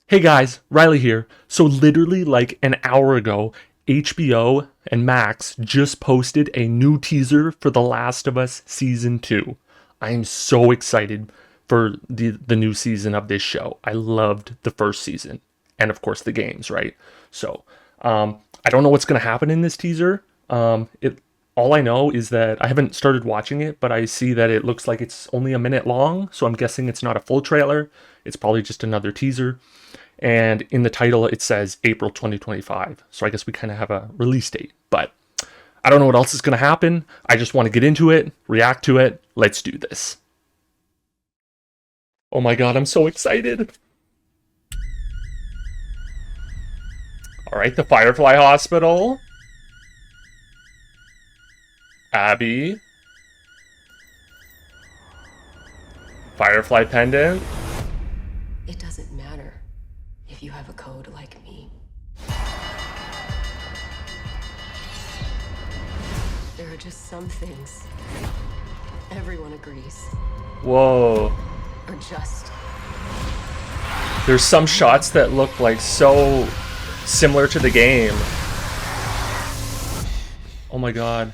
Hey guys, Riley here. So literally like an hour ago, HBO and Max just posted a new teaser for The Last of Us season 2. I am so excited for the new season of this show. I loved the first season and of course the games, right? So, I don't know what's going to happen in this teaser. It all I know is that I haven't started watching it, but I see that it looks like it's only a minute long, so I'm guessing it's not a full trailer. It's probably just another teaser. And in the title, it says April 2025. So I guess we kind of have a release date. But I don't know what else is going to happen. I just want to get into it, react to it. Let's do this. Oh my god, I'm so excited. All right, the Firefly Hospital. Abby. Firefly Pendant. It doesn't matter if you have a code like me. There are just some things everyone agrees Whoa. are just. There's some shots that look like so similar to the game. Oh my god.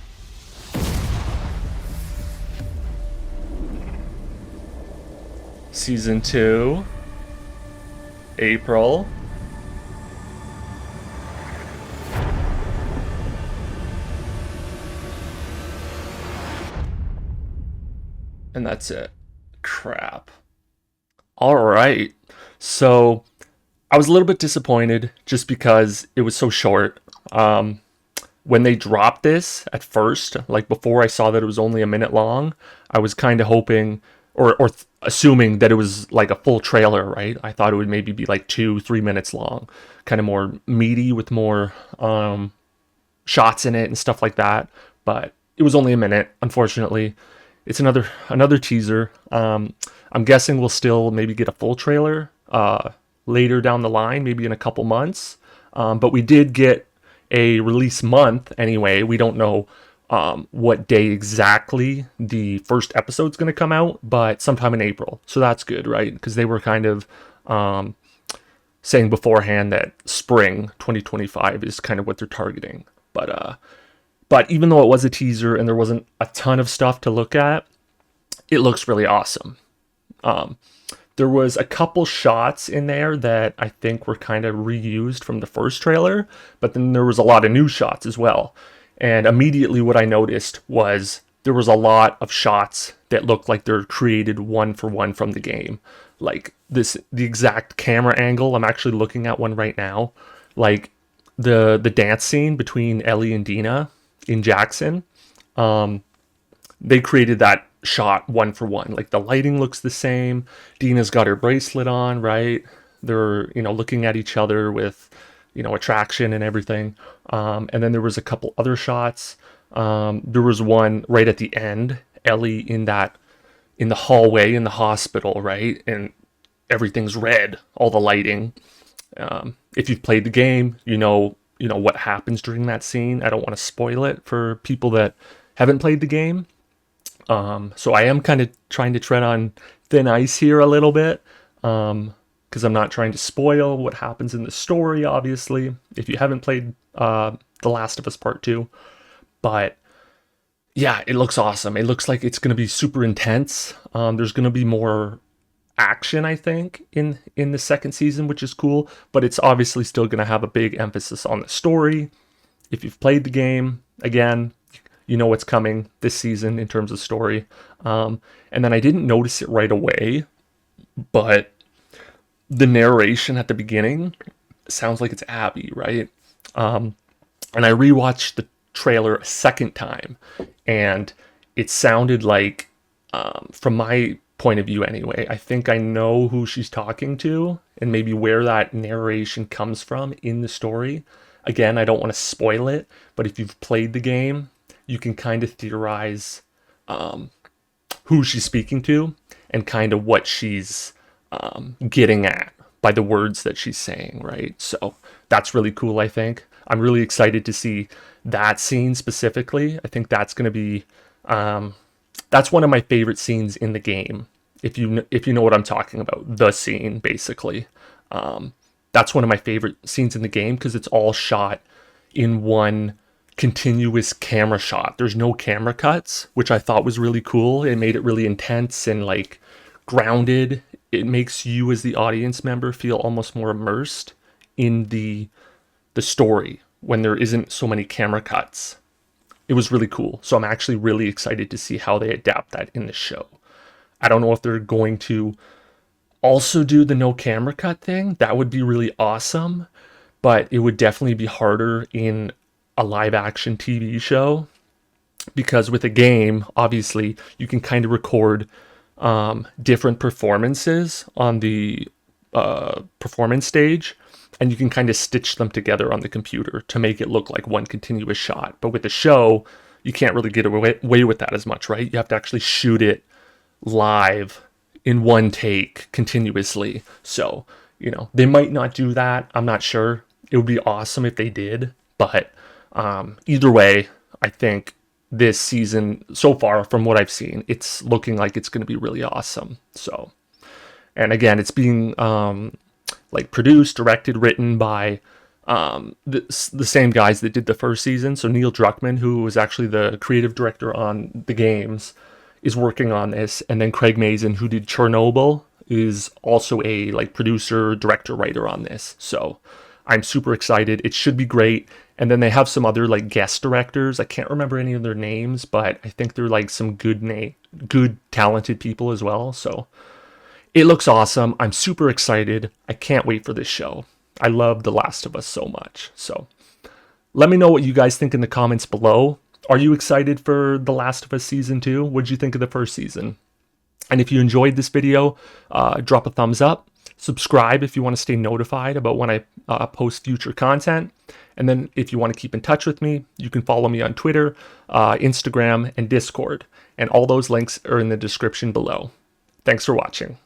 Season 2. April. And that's it. Crap. All right. So I was a little bit disappointed just because it was so short. When they dropped this at first, like before I saw that it was only a minute long, I was kind of hoping or assuming that it was like a full trailer, right? I thought it would maybe be like 2-3 minutes long, kind of more meaty with more shots in it and stuff like that. But it was only a minute, unfortunately. It's another teaser. I'm guessing we'll still maybe get a full trailer later down the line, maybe in a couple months. But we did get a release month anyway. We don't know what day exactly the first episode's going to come out, but sometime in April. So that's good, right? Because they were kind of saying beforehand that spring 2025 is kind of what they're targeting. But even though it was a teaser and there wasn't a ton of stuff to look at, it looks really awesome. There was a couple shots in there that I think were kind of reused from the first trailer, but then there was a lot of new shots as well. And immediately what I noticed was there was a lot of shots that looked like they're created one for one from the game. Like the exact camera angle. I'm actually looking at one right now. Like the dance scene between Ellie and Dina in Jackson. They created that shot one for one. Like the lighting looks the same. Dina's got her bracelet on, right? They're, looking at each other with, attraction and everything. And then there was a couple other shots. There was one right at the end, Ellie in the hallway in the hospital, right? And everything's red, all the lighting. If you've played the game, you know what happens during that scene. I don't want to spoil it for people that haven't played the game. So I am kind of trying to tread on thin ice here a little bit, because I'm not trying to spoil what happens in the story, obviously, if you haven't played The Last of Us Part 2. But yeah, it looks awesome. It looks like it's going to be super intense. There's going to be more action, I think, in the second season, which is cool. But it's obviously still going to have a big emphasis on the story. If you've played the game, again, you know what's coming this season in terms of story. And then I didn't notice it right away, but the narration at the beginning sounds like it's Abby, right? And I rewatched the trailer a second time, and it sounded like, from my point of view anyway, I think I know who she's talking to and maybe where that narration comes from in the story. Again, I don't want to spoil it, but if you've played the game, you can kind of theorize who she's speaking to and kind of what she's getting at by the words that she's saying, right? So that's really cool, I think. I'm really excited to see that scene specifically. I think that's going to be that's one of my favorite scenes in the game. If you know what I'm talking about, the scene basically. That's one of my favorite scenes in the game because it's all shot in one continuous camera shot. There's no camera cuts, which I thought was really cool. It made it really intense and like grounded. It makes you as the audience member feel almost more immersed in the story when there isn't so many camera cuts. It was really cool. So I'm actually really excited to see how they adapt that in the show. I don't know if they're going to also do the no camera cut thing. That would be really awesome, but it would definitely be harder in a live action TV show because with a game, obviously, you can kind of record different performances on the performance stage, and you can kind of stitch them together on the computer to make it look like one continuous shot. But with a show, you can't really get away with that as much, right? You have to actually shoot it live in one take continuously. So, they might not do that. I'm not sure. It would be awesome if they did. But either way, I think this season, so far from what I've seen, it's looking like it's going to be really awesome. So, and again, it's being like produced, directed, written by the same guys that did the first season. So Neil Druckmann, who was actually the creative director on the games, is working on this, and then Craig Mazin, who did Chernobyl, is also a like producer, director, writer on this. So I'm super excited. It should be great. And then they have some other like guest directors. I can't remember any of their names, but I think they're like some good talented people as well. So it looks awesome. I'm super excited. I can't wait for this show. I love The Last of Us so much. So let me know what you guys think in the comments below. Are you excited for The Last of Us Season 2? What did you think of the first season? And if you enjoyed this video, drop a thumbs up. Subscribe if you want to stay notified about when I post future content. And then if you want to keep in touch with me, you can follow me on Twitter, Instagram, and Discord. And all those links are in the description below. Thanks for watching.